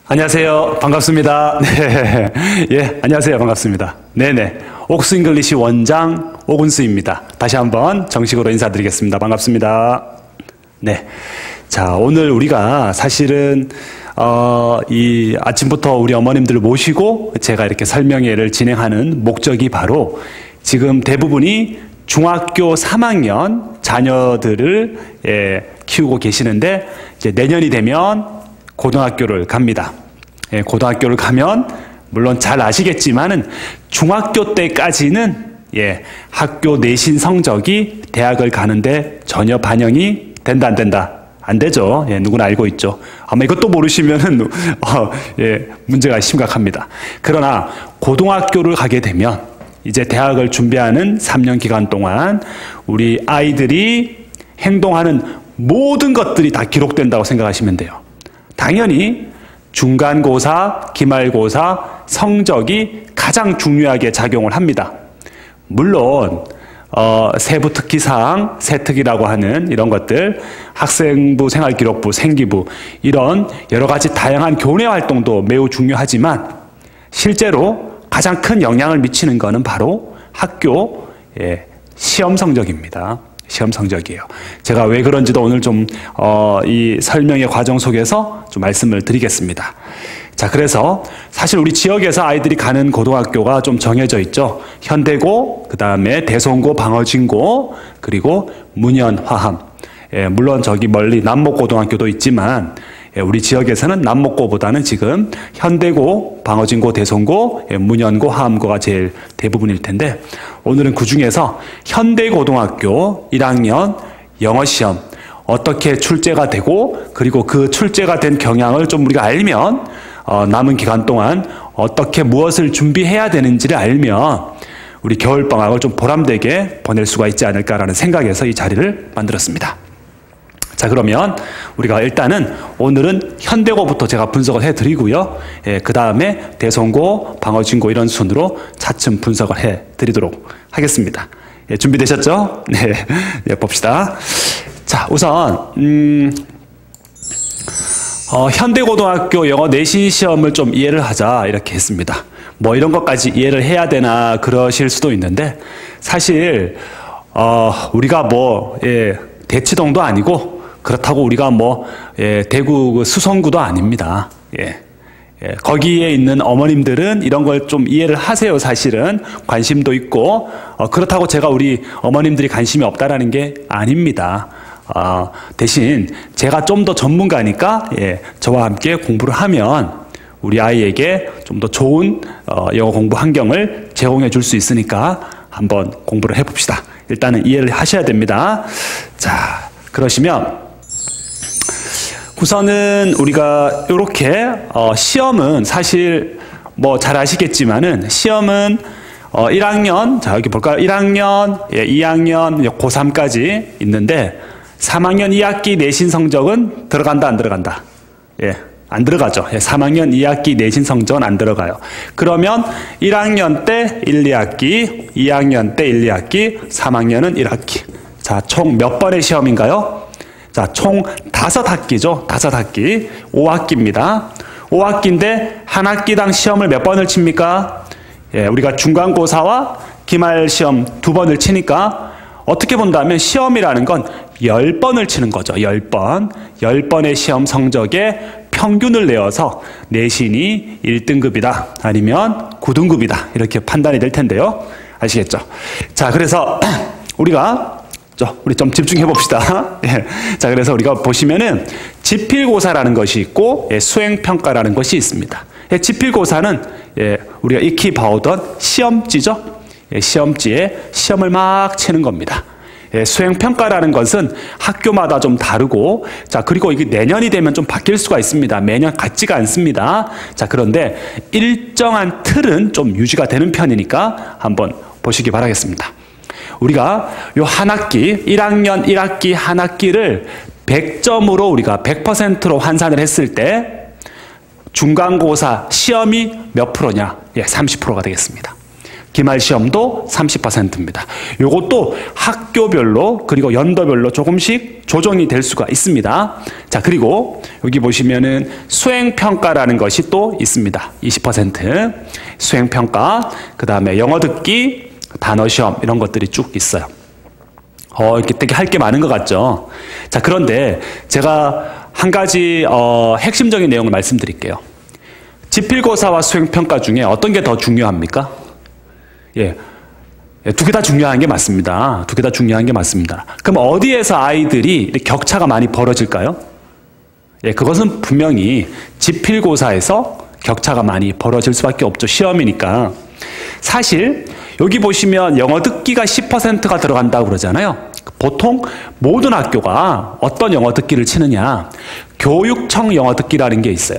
안녕하세요. 반갑습니다. 네. 예, 안녕하세요. 반갑습니다. 네네. 옥스 잉글리시 원장 오군수입니다. 다시 한번 정식으로 인사드리겠습니다. 반갑습니다. 네. 자, 오늘 우리가 사실은, 이 아침부터 우리 어머님들을 모시고 제가 이렇게 설명회를 진행하는 목적이 바로 지금 대부분이 중학교 3학년 자녀들을 키우고 계시는데 이제 내년이 되면 고등학교를 갑니다. 고등학교를 가면 물론 잘 아시겠지만은 중학교 때까지는 학교 내신 성적이 대학을 가는데 전혀 반영이 된다 안 된다? 안 되죠. 누구나 알고 있죠. 아마 이것도 모르시면은 문제가 심각합니다. 그러나 고등학교를 가게 되면 이제 대학을 준비하는 3년 기간 동안 우리 아이들이 행동하는 모든 것들이 다 기록된다고 생각하시면 돼요. 당연히 중간고사, 기말고사 성적이 가장 중요하게 작용을 합니다. 물론 세부 특기사항, 세특이라고 하는 이런 것들, 학생부, 생활기록부, 생기부 이런 여러 가지 다양한 교내 활동도 매우 중요하지만 실제로 가장 큰 영향을 미치는 것은 바로 학교 시험 성적입니다. 시험 성적이에요. 제가 왜 그런지도 오늘 좀 이 설명의 과정 속에서 좀 말씀을 드리겠습니다. 자, 그래서 사실 우리 지역에서 아이들이 가는 고등학교가 좀 정해져 있죠. 현대고, 그 다음에 대성고, 방어진고, 그리고 문현, 화함. 물론 저기 멀리 남목고등학교도 있지만 우리 지역에서는 남목고보다는 지금 현대고, 방어진고, 대성고, 문현고, 화암고가 제일 대부분일 텐데 오늘은 그 중에서 현대고등학교 1학년 영어시험 어떻게 출제가 되고 그리고 그 출제가 된 경향을 좀 우리가 알면 남은 기간 동안 어떻게 무엇을 준비해야 되는지를 알면 우리 겨울방학을 좀 보람되게 보낼 수가 있지 않을까라는 생각에서 이 자리를 만들었습니다. 자, 그러면 우리가 일단은 오늘은 현대고부터 제가 분석을 해드리고요. 그 다음에 대성고, 방어진고 이런 순으로 차츰 분석을 해드리도록 하겠습니다. 준비되셨죠? 네, 봅시다. 자, 우선 현대고등학교 영어 내신 시험을 좀 이해를 하자 이렇게 했습니다. 뭐 이런 것까지 이해를 해야 되나 그러실 수도 있는데 사실 우리가 대치동도 아니고 그렇다고 우리가 대구 수성구도 아닙니다. 거기에 있는 어머님들은 이런 걸 좀 이해를 하세요. 사실은 관심도 있고 그렇다고 제가 우리 어머님들이 관심이 없다라는 게 아닙니다. 대신 제가 좀 더 전문가니까 저와 함께 공부를 하면 우리 아이에게 좀 더 좋은 영어 공부 환경을 제공해 줄 수 있으니까 한번 공부를 해봅시다. 일단은 이해를 하셔야 됩니다. 자, 그러시면 우선은 우리가 이렇게 시험은 사실 잘 아시겠지만은 시험은 1학년, 자 여기 볼까요? 1학년, 2학년, 고3까지 있는데 3학년 2학기 내신 성적은 들어간다 안 들어간다? 안 들어가죠. 3학년 2학기 내신 성적은 안 들어가요. 그러면 1학년 때 1, 2학기, 2학년 때 1, 2학기, 3학년은 1학기. 자, 총 몇 번의 시험인가요? 자, 총 5학기죠. 5학기. 5학기입니다. 5학기인데 한 학기당 시험을 몇 번을 칩니까? 우리가 중간고사와 기말시험 2번을 치니까 어떻게 본다면 시험이라는 건 10번을 치는 거죠. 10번. 10번의 시험 성적에 평균을 내어서 내신이 1등급이다. 아니면 9등급이다. 이렇게 판단이 될 텐데요. 아시겠죠? 자, 그래서 우리 좀 집중해 봅시다. 자, 그래서 우리가 보시면은 지필고사라는 것이 있고 수행평가라는 것이 있습니다. 지필고사는 우리가 익히 봐오던 시험지죠. 시험지에 시험을 막 치는 겁니다. 수행평가라는 것은 학교마다 좀 다르고, 자, 그리고 이게 내년이 되면 좀 바뀔 수가 있습니다. 매년 같지가 않습니다. 자, 그런데 일정한 틀은 좀 유지가 되는 편이니까 한번 보시기 바라겠습니다. 우리가 요 한 학기, 1학년 1학기 한 학기를 100점으로 우리가 100%로 환산을 했을 때 중간고사 시험이 몇 프로냐? 30%가 되겠습니다. 기말 시험도 30%입니다. 요것도 학교별로 그리고 연도별로 조금씩 조정이 될 수가 있습니다. 자, 그리고 여기 보시면은 수행평가라는 것이 또 있습니다. 20% 수행평가, 그 다음에 영어 듣기, 단어 시험 이런 것들이 쭉 있어요. 이렇게 되게 할 게 많은 것 같죠? 자, 그런데 제가 한 가지 핵심적인 내용을 말씀드릴게요. 지필고사와 수행평가 중에 어떤 게 더 중요합니까? 예, 두 개 다 중요한 게 맞습니다. 두 개 다 중요한 게 맞습니다. 그럼 어디에서 아이들이 격차가 많이 벌어질까요? 예, 그것은 분명히 지필고사에서 격차가 많이 벌어질 수밖에 없죠. 시험이니까. 사실 여기 보시면 영어 듣기가 10%가 들어간다고 그러잖아요. 보통 모든 학교가 어떤 영어 듣기를 치느냐, 교육청 영어 듣기라는 게 있어요.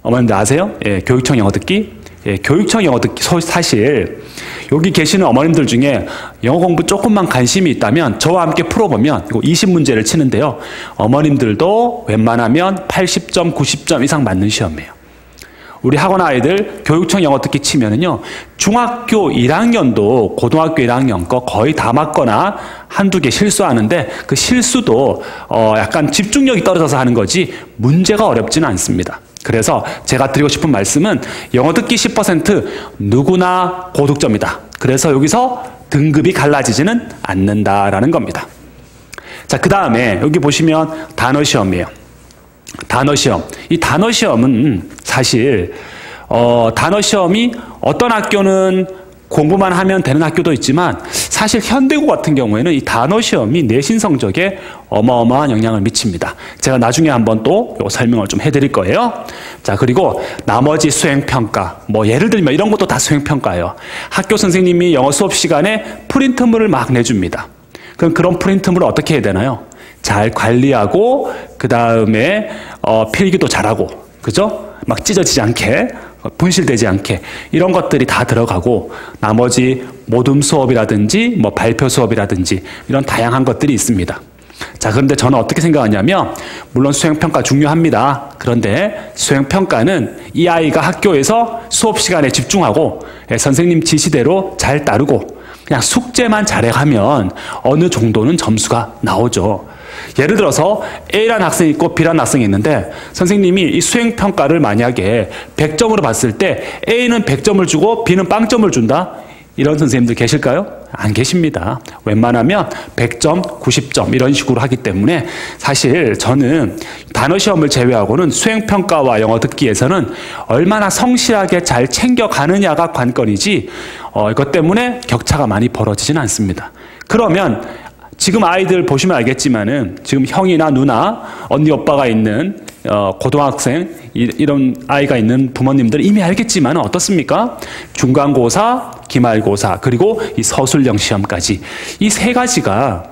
어머님들 아세요? 예, 교육청 영어 듣기. 예, 교육청 영어 듣기. 사실 여기 계시는 어머님들 중에 영어 공부 조금만 관심이 있다면 저와 함께 풀어보면 이거 20문제를 치는데요. 어머님들도 웬만하면 80점, 90점 이상 맞는 시험이에요. 우리 학원 아이들 교육청 영어 듣기 치면은요, 중학교 1학년도 고등학교 1학년 거 거의 다 맞거나 한두 개 실수하는데 그 실수도 약간 집중력이 떨어져서 하는 거지 문제가 어렵지는 않습니다. 그래서 제가 드리고 싶은 말씀은 영어 듣기 10% 누구나 고득점이다. 그래서 여기서 등급이 갈라지지는 않는다라는 겁니다. 자, 그 다음에 여기 보시면 단어 시험이에요. 단어 시험. 이 단어 시험은 사실 단어 시험이 어떤 학교는 공부만 하면 되는 학교도 있지만 사실 현대고 같은 경우에는 이 단어 시험이 내신 성적에 어마어마한 영향을 미칩니다. 제가 나중에 한번 또 설명을 좀 해드릴 거예요. 자, 그리고 나머지 수행평가, 뭐 예를 들면 이런 것도 다 수행평가예요. 학교 선생님이 영어 수업 시간에 프린트물을 막 내줍니다. 그럼 그런 프린트물을 어떻게 해야 되나요? 잘 관리하고 그 다음에 필기도 잘하고, 그죠? 막 찢어지지 않게, 분실되지 않게 이런 것들이 다 들어가고 나머지 모둠 수업이라든지 뭐 발표 수업이라든지 이런 다양한 것들이 있습니다. 자, 그런데 저는 어떻게 생각하냐면 물론 수행평가 중요합니다. 그런데 수행평가는 이 아이가 학교에서 수업 시간에 집중하고 선생님 지시대로 잘 따르고 그냥 숙제만 잘해가면 어느 정도는 점수가 나오죠. 예를 들어서 A라는 학생이 있고 B라는 학생이 있는데 선생님이 이 수행평가를 만약에 100점으로 봤을 때 A는 100점을 주고 B는 0점을 준다? 이런 선생님들 계실까요? 안 계십니다. 웬만하면 100점, 90점 이런 식으로 하기 때문에 사실 저는 단어 시험을 제외하고는 수행평가와 영어 듣기에서는 얼마나 성실하게 잘 챙겨가느냐가 관건이지 이것 때문에 격차가 많이 벌어지진 않습니다. 그러면 지금 아이들 보시면 알겠지만은 지금 형이나 누나, 언니, 오빠가 있는 고등학생 이런 아이가 있는 부모님들 이미 알겠지만 어떻습니까? 중간고사, 기말고사 그리고 이 서술형 시험까지 이 세 가지가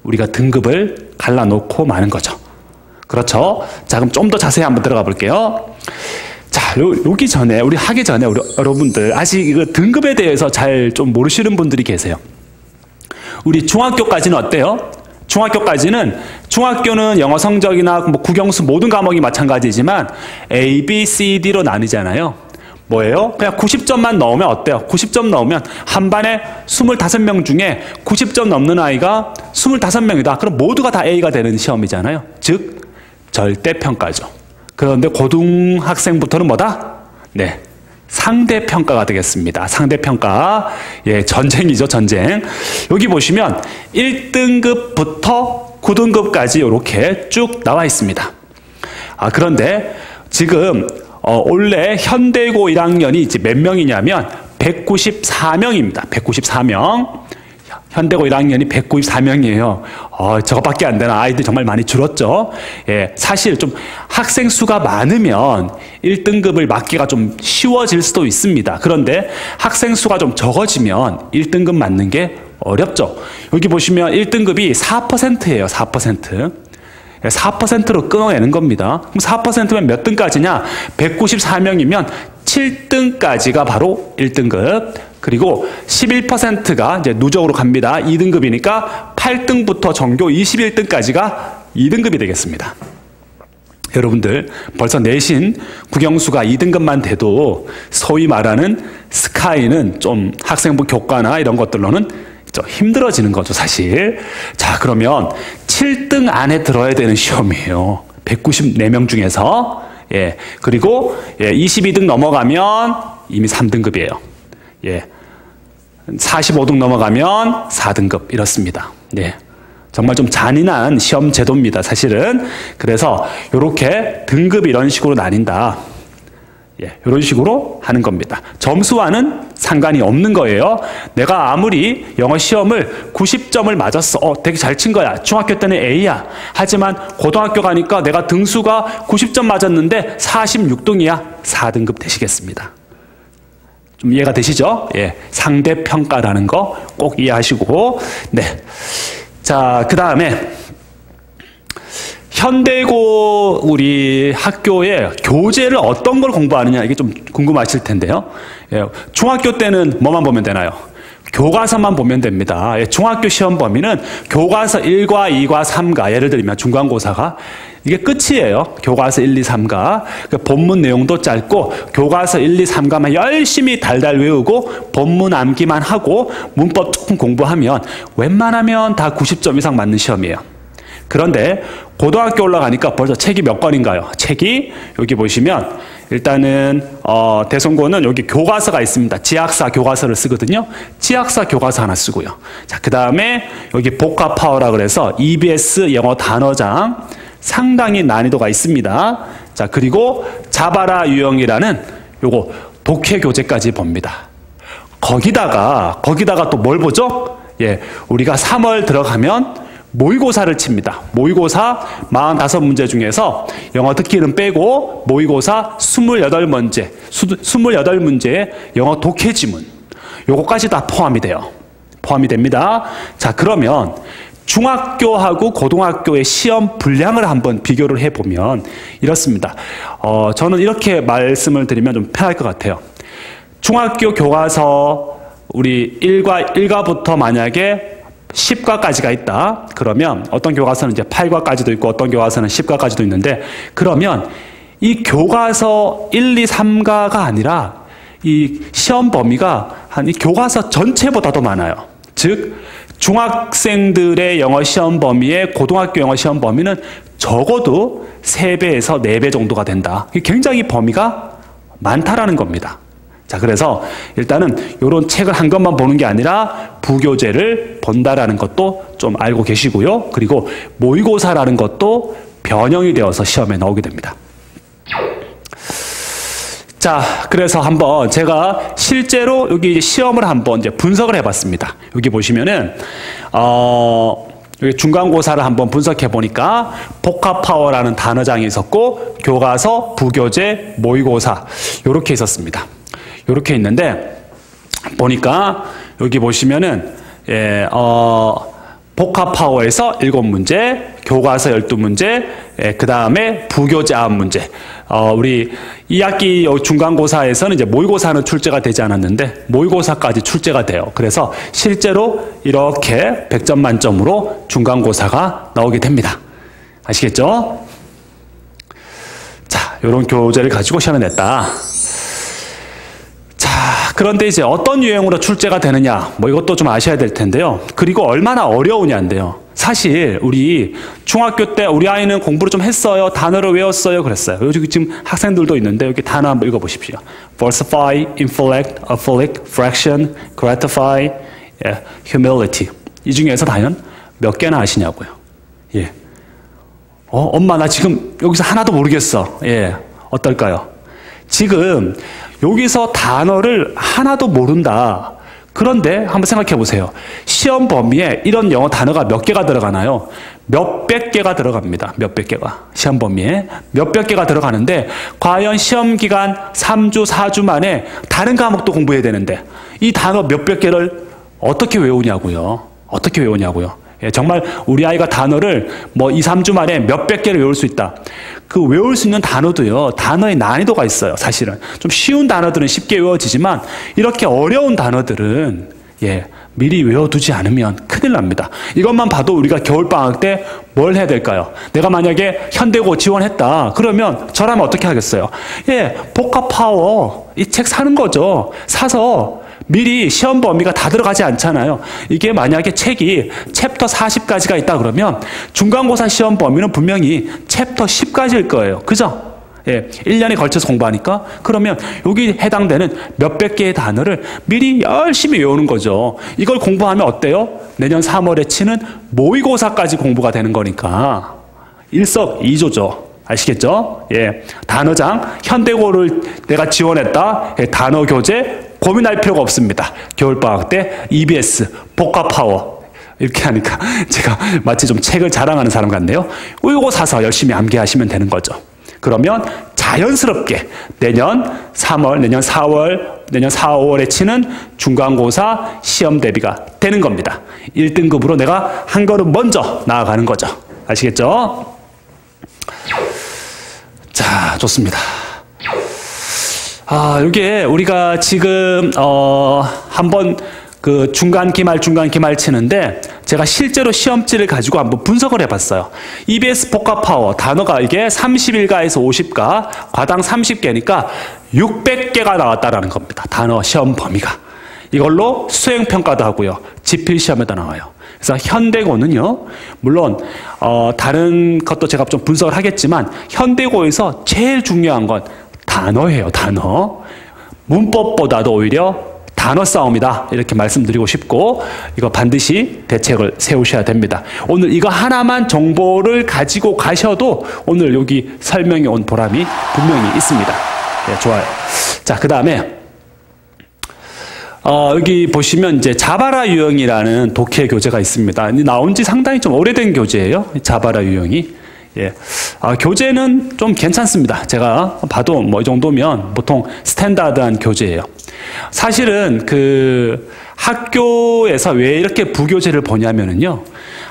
우리가 등급을 갈라놓고 마는 거죠. 그렇죠? 자, 그럼 좀 더 자세히 한번 들어가 볼게요. 자, 여기 전에 우리 하기 전에 우리 여러분들 아직 이거 등급에 대해서 잘 좀 모르시는 분들이 계세요. 우리 중학교까지는 어때요? 중학교는 영어 성적이나 뭐 국영수 모든 과목이 마찬가지지만 A, B, C, D로 나뉘잖아요. 뭐예요? 그냥 90점만 넣으면 어때요? 90점 넣으면 한 반에 25명 중에 90점 넘는 아이가 25명이다. 그럼 모두가 다 A가 되는 시험이잖아요. 즉 절대평가죠. 그런데 고등학생부터는 뭐다? 네, 상대평가가 되겠습니다. 상대평가. 예, 전쟁이죠, 전쟁. 여기 보시면 1등급부터 9등급까지 이렇게 쭉 나와 있습니다. 그런데 지금 원래 현대고 1학년이 이제 몇 명이냐면 194명입니다. 194명. 현대고 1학년이 194명이에요. 저것밖에 안 되는 아이들이 정말 많이 줄었죠. 예, 사실 좀 학생 수가 많으면 1등급을 맞기가 좀 쉬워질 수도 있습니다. 그런데 학생 수가 좀 적어지면 1등급 맞는 게 어렵죠. 여기 보시면 1등급이 4%예요. 4%. 4%로 끊어내는 겁니다. 그럼 4%면 몇 등까지냐? 194명이면 7등까지가 바로 1등급. 그리고 11%가 이제 누적으로 갑니다. 2등급이니까 8등부터 전교 21등까지가 2등급이 되겠습니다. 여러분들 벌써 내신 국영수가 2등급만 돼도 소위 말하는 스카이는 좀 학생부 교과나 이런 것들로는 좀 힘들어지는 거죠, 사실. 자, 그러면 7등 안에 들어야 되는 시험이에요. 194명 중에서. 예. 그리고 22등 넘어가면 이미 3등급이에요. 예. 45등 넘어가면 4등급 이렇습니다. 네. 정말 좀 잔인한 시험 제도입니다, 사실은. 그래서 이렇게 등급 이런 식으로 나뉜다. 예, 이런 식으로 하는 겁니다. 점수와는 상관이 없는 거예요. 내가 아무리 영어 시험을 90점을 맞았어. 되게 잘 친 거야. 중학교 때는 A야. 하지만 고등학교 가니까 내가 등수가 90점 맞았는데 46등이야. 4등급 되시겠습니다. 좀 이해가 되시죠? 예, 상대평가라는 거 꼭 이해하시고. 네. 자, 그 다음에 현대고 우리 학교에 교재를 어떤 걸 공부하느냐 이게 좀 궁금하실 텐데요. 예, 중학교 때는 뭐만 보면 되나요? 교과서만 보면 됩니다. 예, 중학교 시험 범위는 교과서 1과 2과 3과 예를 들면 중간고사가 이게 끝이에요. 교과서 1, 2, 3과 그 본문 내용도 짧고 교과서 1, 2, 3과만 열심히 달달 외우고 본문 암기만 하고 문법 조금 공부하면 웬만하면 다 90점 이상 맞는 시험이에요. 그런데 고등학교 올라가니까 벌써 책이 몇 권인가요? 책이 여기 보시면 일단은 대성고는 여기 교과서가 있습니다. 지학사 교과서를 쓰거든요. 지학사 교과서 하나 쓰고요. 자, 그 다음에 여기 복합파워라 그래서 EBS 영어 단어장 상당히 난이도가 있습니다. 자, 그리고 자바라 유형이라는 요거 독해 교재까지 봅니다. 거기다가 또 뭘 보죠? 예, 우리가 3월 들어가면 모의고사를 칩니다. 모의고사 45문제 중에서 영어 듣기는 빼고 모의고사 28문제, 28문제의 영어 독해 지문. 요거까지 다 포함이 돼요. 포함이 됩니다. 자, 그러면 중학교하고 고등학교의 시험 분량을 한번 비교를 해보면 이렇습니다. 저는 이렇게 말씀을 드리면 좀 편할 것 같아요. 중학교 교과서 우리 1과부터 만약에 10과까지가 있다. 그러면 어떤 교과서는 이제 8과까지도 있고 어떤 교과서는 10과까지도 있는데 그러면 이 교과서 1, 2, 3과가 아니라 이 시험 범위가 한 이 교과서 전체보다도 많아요. 즉 중학생들의 영어 시험 범위에 고등학교 영어 시험 범위는 적어도 3배에서 4배 정도가 된다. 굉장히 범위가 많다라는 겁니다. 자, 그래서 일단은 이런 책을 한 권만 보는 게 아니라 부교재를 본다라는 것도 좀 알고 계시고요. 그리고 모의고사라는 것도 변형이 되어서 시험에 나오게 됩니다. 자, 그래서 한번 제가 실제로 여기 시험을 한번 이제 분석을 해봤습니다. 여기 보시면은 여기 중간고사를 한번 분석해 보니까 복합파워라는 단어장이 있었고 교과서, 부교재, 모의고사 이렇게 있었습니다. 이렇게 있는데 보니까 여기 보시면은 복합파워에서 7문제, 교과서 12문제, 그 다음에 부교재 9문제. 우리 2학기 중간고사에서는 이제 모의고사는 출제가 되지 않았는데 모의고사까지 출제가 돼요. 그래서 실제로 이렇게 100점 만점으로 중간고사가 나오게 됩니다. 아시겠죠? 자, 이런 교재를 가지고 시험을 냈다. 그런데 이제 어떤 유형으로 출제가 되느냐, 뭐 이것도 좀 아셔야 될 텐데요. 그리고 얼마나 어려우냐인데요. 사실 우리 중학교 때 우리 아이는 공부를 좀 했어요. 단어를 외웠어요. 그랬어요. 여기 지금 학생들도 있는데 여기 단어 한번 읽어보십시오. falsify, inflect, afflict, fraction, gratify, humility. 이 중에서 과연 몇 개나 아시냐고요. 예. 엄마 나 지금 여기서 하나도 모르겠어. 예. 어떨까요? 지금 여기서 단어를 하나도 모른다. 그런데 한번 생각해 보세요. 시험 범위에 이런 영어 단어가 몇 개가 들어가나요? 몇백 개가 들어갑니다. 몇백 개가. 시험 범위에 몇백 개가 들어가는데 과연 시험 기간 3주, 4주 만에 다른 과목도 공부해야 되는데 이 단어 몇백 개를 어떻게 외우냐고요. 어떻게 외우냐고요. 예, 정말 우리 아이가 단어를 뭐 2, 3주 만에 몇백 개를 외울 수 있다. 그 외울 수 있는 단어도요. 단어의 난이도가 있어요. 사실은. 좀 쉬운 단어들은 쉽게 외워지지만 이렇게 어려운 단어들은 미리 외워두지 않으면 큰일 납니다. 이것만 봐도 우리가 겨울방학 때 뭘 해야 될까요? 내가 만약에 현대고 지원했다. 그러면 저라면 어떻게 하겠어요? 예, 복합파워 이 책 사는 거죠. 사서 미리 시험 범위가 다 들어가지 않잖아요. 이게 만약에 책이 챕터 40까지가 있다 그러면 중간고사 시험 범위는 분명히 챕터 10까지일 거예요. 그죠? 예, 1년에 걸쳐서 공부하니까 그러면 여기 해당되는 몇백 개의 단어를 미리 열심히 외우는 거죠. 이걸 공부하면 어때요? 내년 3월에 치는 모의고사까지 공부가 되는 거니까 일석이조죠. 아시겠죠? 예, 단어장 현대고를 내가 지원했다. 예, 단어 교재 고민할 필요가 없습니다. 겨울방학 때 EBS 복합파워 이렇게 하니까 제가 마치 좀 책을 자랑하는 사람 같네요. 이거 사서 열심히 암기하시면 되는 거죠. 그러면 자연스럽게 내년 3월, 내년 4월, 내년 4, 5월에 치는 중간고사 시험 대비가 되는 겁니다. 1등급으로 내가 한 걸음 먼저 나아가는 거죠. 아시겠죠? 자, 좋습니다. 이게 우리가 지금 한번 그 중간 기말 치는데 제가 실제로 시험지를 가지고 한번 분석을 해봤어요. EBS 복합파워 단어가 이게 31가에서 50가 과당 30개니까 600개가 나왔다라는 겁니다. 단어 시험 범위가. 이걸로 수행평가도 하고요. 지필시험에도 나와요. 그래서 현대고는요. 물론 다른 것도 제가 좀 분석을 하겠지만 현대고에서 제일 중요한 건 단어예요. 단어. 문법보다도 오히려 단어 싸움이다 이렇게 말씀드리고 싶고 이거 반드시 대책을 세우셔야 됩니다. 오늘 이거 하나만 정보를 가지고 가셔도 오늘 여기 설명이 온 보람이 분명히 있습니다. 네, 좋아요. 자, 그 다음에 여기 보시면 이제 자바라 유형이라는 독해 교재가 있습니다. 나온 지 상당히 좀 오래된 교재예요. 자바라 유형이. 예. 교재는 좀 괜찮습니다. 제가 봐도 뭐 이 정도면 보통 스탠다드한 교재예요. 사실은 그 학교에서 왜 이렇게 부교재를 보냐면은요.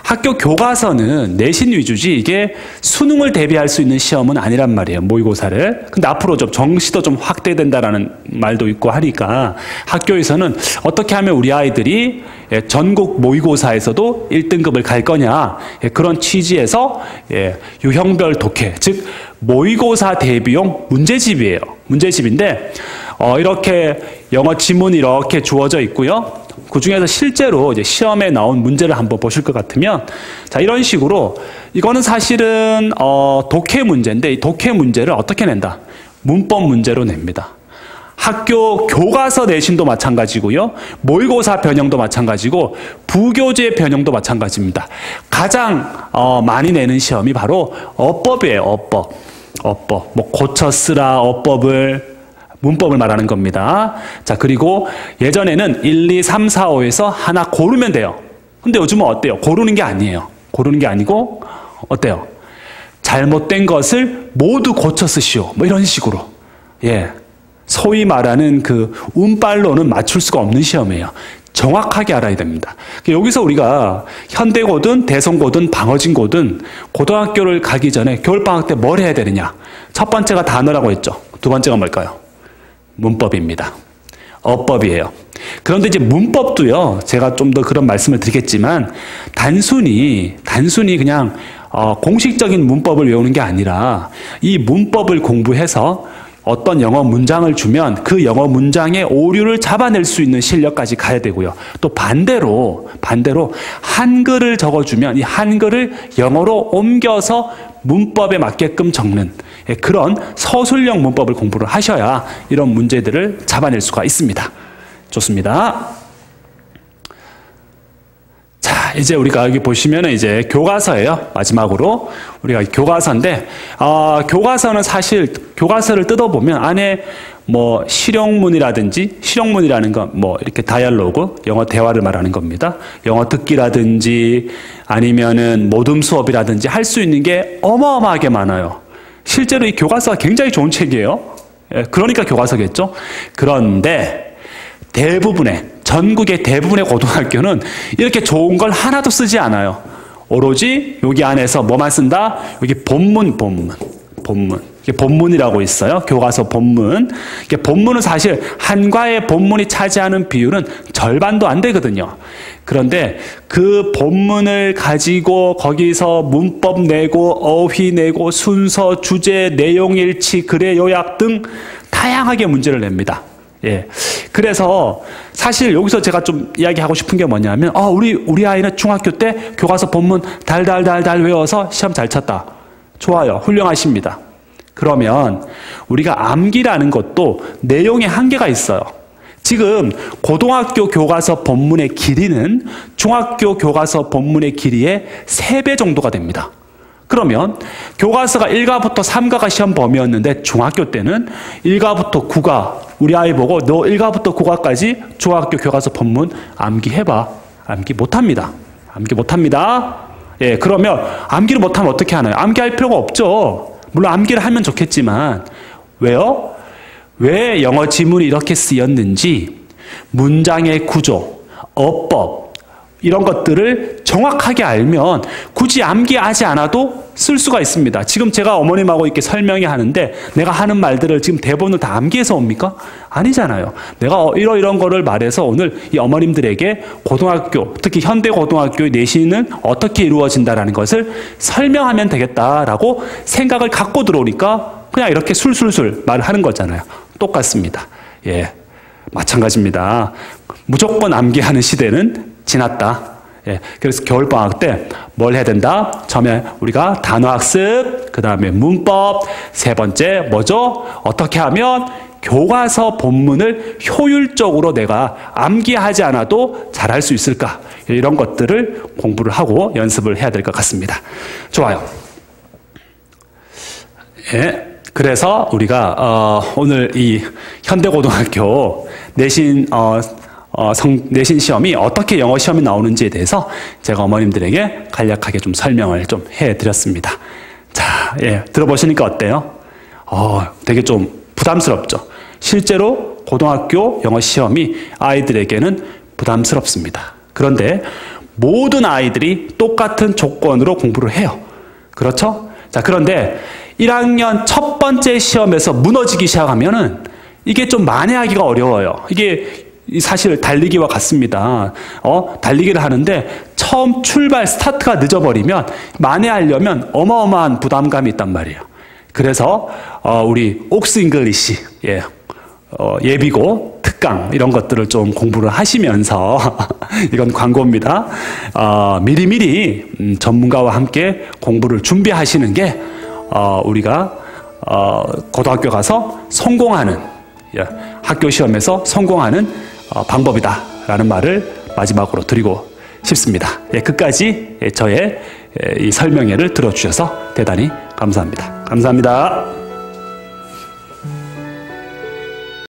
학교 교과서는 내신 위주지 이게 수능을 대비할 수 있는 시험은 아니란 말이에요. 모의고사를. 근데 앞으로 좀 정시도 좀 확대된다라는 말도 있고 하니까 학교에서는 어떻게 하면 우리 아이들이 전국 모의고사에서도 1등급을 갈 거냐 그런 취지에서 유형별 독해 즉 모의고사 대비용 문제집이에요. 문제집인데 이렇게 영어 지문이 이렇게 주어져 있고요. 그 중에서 실제로 이제 시험에 나온 문제를 한번 보실 것 같으면 자 이런 식으로 이거는 사실은 독해 문제인데 이 독해 문제를 어떻게 낸다? 문법 문제로 냅니다. 학교 교과서 내신도 마찬가지고요. 모의고사 변형도 마찬가지고 부교재 변형도 마찬가지입니다. 가장 많이 내는 시험이 바로 어법이에요. 어법. 뭐 고쳐 쓰라 어법을 문법을 말하는 겁니다. 자, 그리고 예전에는 1, 2, 3, 4, 5에서 하나 고르면 돼요. 근데 요즘은 어때요? 고르는 게 아니에요. 고르는 게 아니고 어때요? 잘못된 것을 모두 고쳐 쓰시오. 뭐 이런 식으로. 예. 소위 말하는 그 운빨로는 맞출 수가 없는 시험이에요. 정확하게 알아야 됩니다. 여기서 우리가 현대고든 대성고든 방어진고든 고등학교를 가기 전에 겨울방학 때 뭘 해야 되느냐? 첫 번째가 단어라고 했죠. 두 번째가 뭘까요? 문법입니다. 어법이에요. 그런데 이제 문법도요. 제가 좀 더 그런 말씀을 드리겠지만 단순히 그냥 공식적인 문법을 외우는 게 아니라 이 문법을 공부해서 어떤 영어 문장을 주면 그 영어 문장의 오류를 잡아낼 수 있는 실력까지 가야 되고요. 또 반대로 한글을 적어주면 이 한글을 영어로 옮겨서 문법에 맞게끔 적는 그런 서술형 문법을 공부를 하셔야 이런 문제들을 잡아낼 수가 있습니다. 좋습니다. 자, 이제 우리가 여기 보시면은 이제 교과서예요. 마지막으로 우리가 교과서인데, 교과서는 사실 교과서를 뜯어보면 안에 뭐 실용문이라는 건 뭐 이렇게 다이얼로그, 영어 대화를 말하는 겁니다. 영어 듣기라든지 아니면은 모둠 수업이라든지 할 수 있는 게 어마어마하게 많아요. 실제로 이 교과서가 굉장히 좋은 책이에요. 그러니까 교과서겠죠. 그런데 전국의 대부분의 고등학교는 이렇게 좋은 걸 하나도 쓰지 않아요. 오로지 여기 안에서 뭐만 쓴다? 여기 본문. 이게 본문이라고 있어요. 교과서 본문. 이게 본문은 사실 한 과의 본문이 차지하는 비율은 절반도 안 되거든요. 그런데 그 본문을 가지고 거기서 문법 내고 어휘 내고 순서, 주제, 내용일치, 글의 요약 등 다양하게 문제를 냅니다. 예. 그래서 사실 여기서 제가 좀 이야기하고 싶은 게 뭐냐면, 우리 아이는 중학교 때 교과서 본문 달달달달 외워서 시험 잘 쳤다. 좋아요. 훌륭하십니다. 그러면 우리가 암기라는 것도 내용에 한계가 있어요. 지금 고등학교 교과서 본문의 길이는 중학교 교과서 본문의 길이의 3배 정도가 됩니다. 그러면 교과서가 1과부터 3과가 시험 범위였는데 중학교 때는 1과부터 9과, 우리 아이 보고 너 1과부터 9과까지 중학교 교과서 본문 암기해봐. 암기 못합니다. 암기 못합니다. 예, 그러면 암기를 못하면 어떻게 하나요? 암기할 필요가 없죠. 물론 암기를 하면 좋겠지만 왜요? 왜 영어 지문이 이렇게 쓰였는지 문장의 구조, 어법 이런 것들을 정확하게 알면 굳이 암기하지 않아도 쓸 수가 있습니다. 지금 제가 어머님하고 이렇게 설명이 하는데 내가 하는 말들을 지금 대본을 다 암기해서 옵니까? 아니잖아요. 내가 이런 거를 말해서 오늘 이 어머님들에게 고등학교, 특히 현대 고등학교의 내신은 어떻게 이루어진다라는 것을 설명하면 되겠다라고 생각을 갖고 들어오니까 그냥 이렇게 술술술 말을 하는 거잖아요. 똑같습니다. 예, 마찬가지입니다. 무조건 암기하는 시대는 지났다. 예, 그래서 겨울방학 때 뭘 해야 된다? 처음에 우리가 단어학습, 그 다음에 문법, 세 번째 뭐죠? 어떻게 하면 교과서 본문을 효율적으로 내가 암기하지 않아도 잘할 수 있을까? 이런 것들을 공부를 하고 연습을 해야 될 것 같습니다. 좋아요. 예, 그래서 우리가 오늘 이 현대고등학교 내신 내신 시험이 어떻게 영어 시험이 나오는지에 대해서 제가 어머님들에게 간략하게 좀 설명을 좀 해드렸습니다. 자, 예, 들어보시니까 어때요? 되게 좀 부담스럽죠? 실제로 고등학교 영어 시험이 아이들에게는 부담스럽습니다. 그런데 모든 아이들이 똑같은 조건으로 공부를 해요. 그렇죠? 자, 그런데 1학년 첫 번째 시험에서 무너지기 시작하면은 이게 좀 만회하기가 어려워요. 이게 사실 달리기와 같습니다. 달리기를 하는데 처음 출발 스타트가 늦어버리면 만회하려면 어마어마한 부담감이 있단 말이에요. 그래서 우리 옥스 잉글리시, 예, 예비고, 특강 이런 것들을 좀 공부를 하시면서 이건 광고입니다. 미리미리 전문가와 함께 공부를 준비하시는 게 우리가 고등학교 가서 성공하는, 예, 학교 시험에서 성공하는 방법이다라는 말을 마지막으로 드리고 싶습니다. 예, 끝까지 저의 이 설명회를 들어주셔서 대단히 감사합니다. 감사합니다.